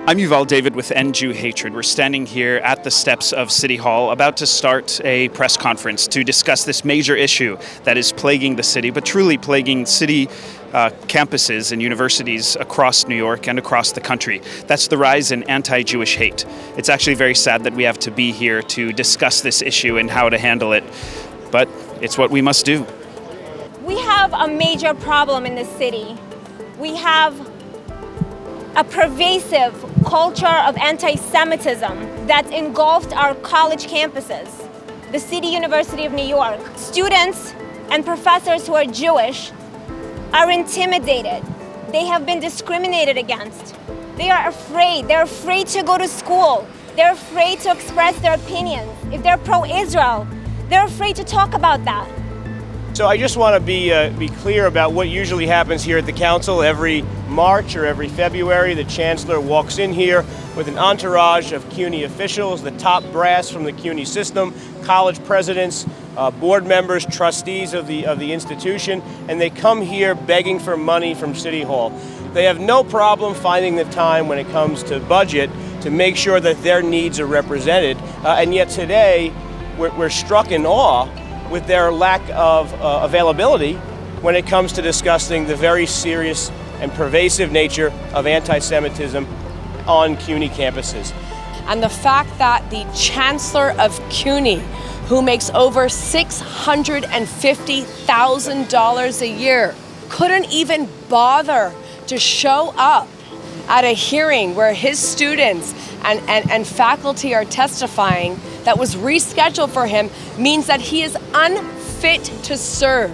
I'm Yuval David with End Jew Hatred. We're standing here at the steps of City Hall about to start a press conference to discuss this major issue that is plaguing the city, but truly plaguing city campuses and universities across New York and across the country. That's the rise in anti-Jewish hate. It's actually very sad that we have to be here to discuss this issue and how to handle it, but it's what we must do. We have a major problem in the city. We have a pervasive culture of antisemitism that's engulfed our college campuses. The City University of New York, students and professors who are Jewish are intimidated. They have been discriminated against. They are afraid. They're afraid to go to school. They're afraid to express their opinions. If they're pro-Israel, they're afraid to talk about that. So I just want to be clear about what usually happens here at the council. Every March or every February, the Chancellor walks in here with an entourage of CUNY officials, the top brass from the CUNY system, college presidents, board members, trustees of the institution, and they come here begging for money from City Hall. They have no problem finding the time when it comes to budget to make sure that their needs are represented, and yet today we're struck in awe with their lack of availability when it comes to discussing the very serious and pervasive nature of anti-Semitism on CUNY campuses. And the fact that the Chancellor of CUNY, who makes over $650,000 a year, couldn't even bother to show up at a hearing where his students and faculty are testifying that was rescheduled for him, means that he is unfit to serve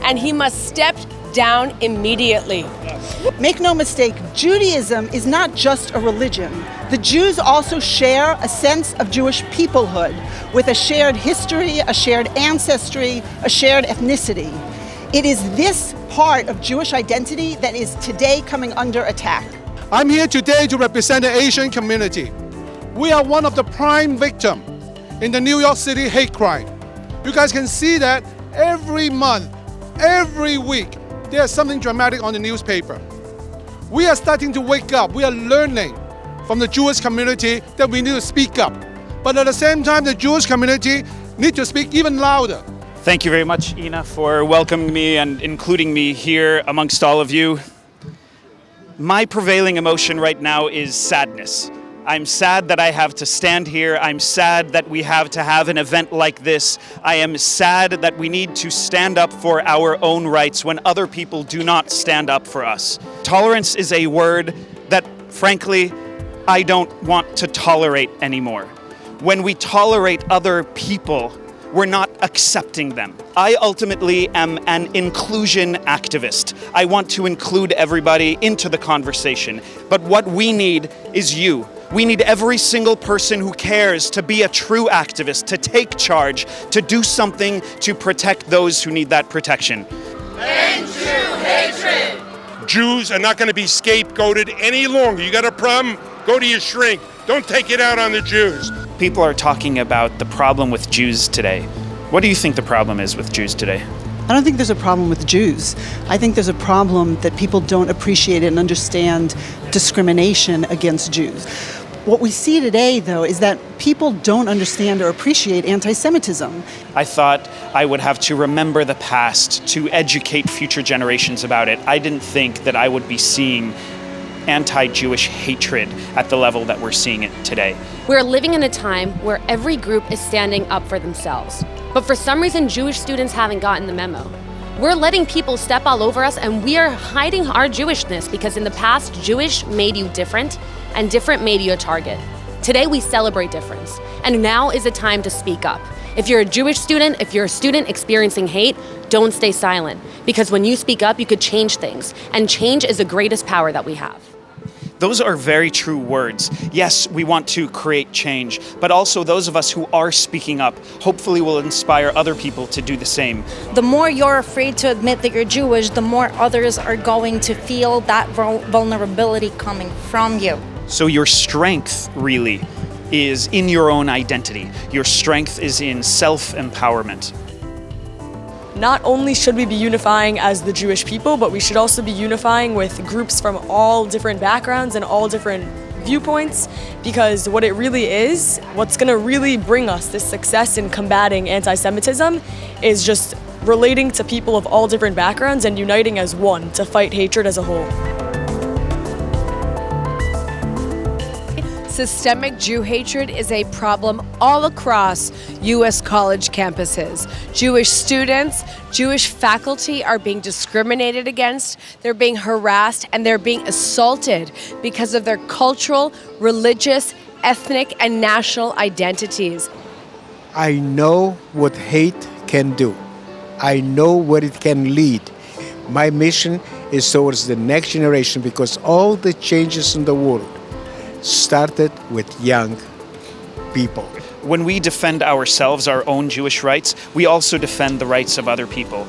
and he must step down immediately. Make no mistake, Judaism is not just a religion. The Jews also share a sense of Jewish peoplehood with a shared history, a shared ancestry, a shared ethnicity. It is this part of Jewish identity that is today coming under attack. I'm here today to represent the Asian community. We are one of the prime victims in the New York City hate crime. You guys can see that every month, every week, there's something dramatic on the newspaper. We are starting to wake up. We are learning from the Jewish community that we need to speak up. But at the same time, the Jewish community need to speak even louder. Thank you very much, Ina, for welcoming me and including me here amongst all of you. My prevailing emotion right now is sadness. I'm sad that I have to stand here. I'm sad that we have to have an event like this. I am sad that we need to stand up for our own rights when other people do not stand up for us. Tolerance is a word that, frankly, I don't want to tolerate anymore. When we tolerate other people, we're not accepting them. I ultimately am an inclusion activist. I want to include everybody into the conversation. But what we need is you. We need every single person who cares to be a true activist, to take charge, to do something to protect those who need that protection. End Jew hatred! Jews are not going to be scapegoated any longer. You got a problem? Go to your shrink. Don't take it out on the Jews. People are talking about the problem with Jews today. What do you think the problem is with Jews today? I don't think there's a problem with Jews. I think there's a problem that people don't appreciate and understand discrimination against Jews. What we see today, though, is that people don't understand or appreciate anti-Semitism. I thought I would have to remember the past to educate future generations about it. I didn't think that I would be seeing anti-Jewish hatred at the level that we're seeing it today. We're living in a time where every group is standing up for themselves. But for some reason, Jewish students haven't gotten the memo. We're letting people step all over us, and we are hiding our Jewishness because in the past, Jewish made you different, and different made you a target. Today, we celebrate difference, and now is a time to speak up. If you're a Jewish student, if you're a student experiencing hate, don't stay silent, because when you speak up, you could change things, and change is the greatest power that we have. Those are very true words. Yes, we want to create change, but also those of us who are speaking up hopefully will inspire other people to do the same. The more you're afraid to admit that you're Jewish, the more others are going to feel that vulnerability coming from you. So your strength really is in your own identity. Your strength is in self-empowerment. Not only should we be unifying as the Jewish people, but we should also be unifying with groups from all different backgrounds and all different viewpoints, because what it really is, what's going to really bring us this success in combating anti-Semitism is just relating to people of all different backgrounds and uniting as one to fight hatred as a whole. Systemic Jew hatred is a problem all across U.S. college campuses. Jewish students, Jewish faculty are being discriminated against, they're being harassed, and they're being assaulted because of their cultural, religious, ethnic, and national identities. I know what hate can do. I know where it can lead. My mission is towards the next generation, because all the changes in the world started with young people. When we defend ourselves, our own Jewish rights, we also defend the rights of other people.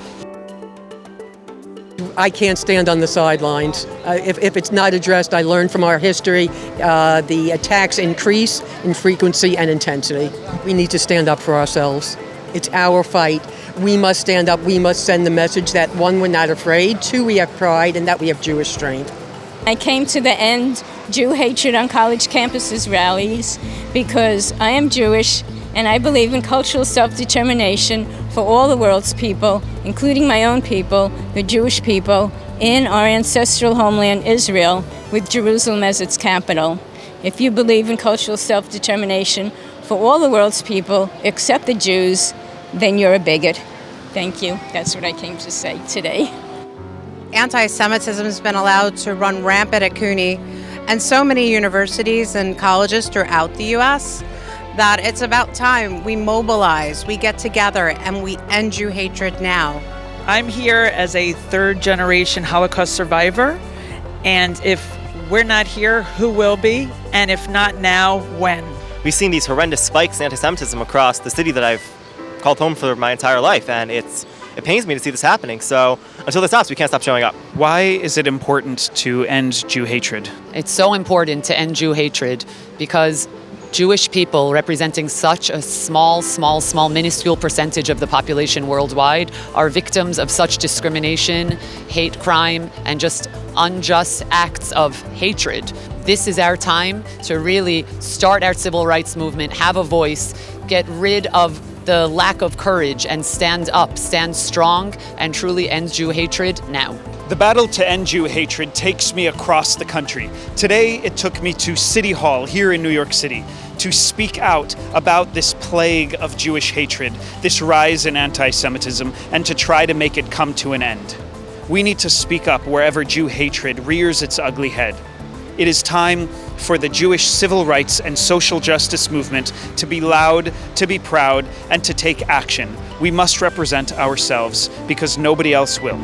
I can't stand on the sidelines. If it's not addressed, I learned from our history, the attacks increase in frequency and intensity. We need to stand up for ourselves. It's our fight. We must stand up. We must send the message that, one, we're not afraid, two, we have pride, and that we have Jewish strength. I came to the End Jew Hatred on College Campuses rallies because I am Jewish and I believe in cultural self-determination for all the world's people, including my own people, the Jewish people, in our ancestral homeland, Israel, with Jerusalem as its capital. If you believe in cultural self-determination for all the world's people, except the Jews, then you're a bigot. Thank you. That's what I came to say today. Anti-Semitism has been allowed to run rampant at CUNY and so many universities and colleges throughout the U.S. that it's about time we mobilize, we get together, and we end Jew hatred now. I'm here as a third-generation Holocaust survivor, and if we're not here, who will be? And if not now, when? We've seen these horrendous spikes in anti-Semitism across the city that I've called home for my entire life, and it pains me to see this happening. So until this stops, we can't stop showing up. Why is it important to end Jew hatred? It's so important to end Jew hatred because Jewish people, representing such a small, minuscule percentage of the population worldwide, are victims of such discrimination, hate crime, and just unjust acts of hatred. This is our time to really start our civil rights movement, have a voice, get rid of the lack of courage, and stand up, stand strong, and truly end Jew hatred now. The battle to end Jew hatred takes me across the country. Today, it took me to City Hall here in New York City to speak out about this plague of Jewish hatred, this rise in anti-Semitism, and to try to make it come to an end. We need to speak up wherever Jew hatred rears its ugly head. It is time for the Jewish civil rights and social justice movement to be loud, to be proud, and to take action. We must represent ourselves because nobody else will.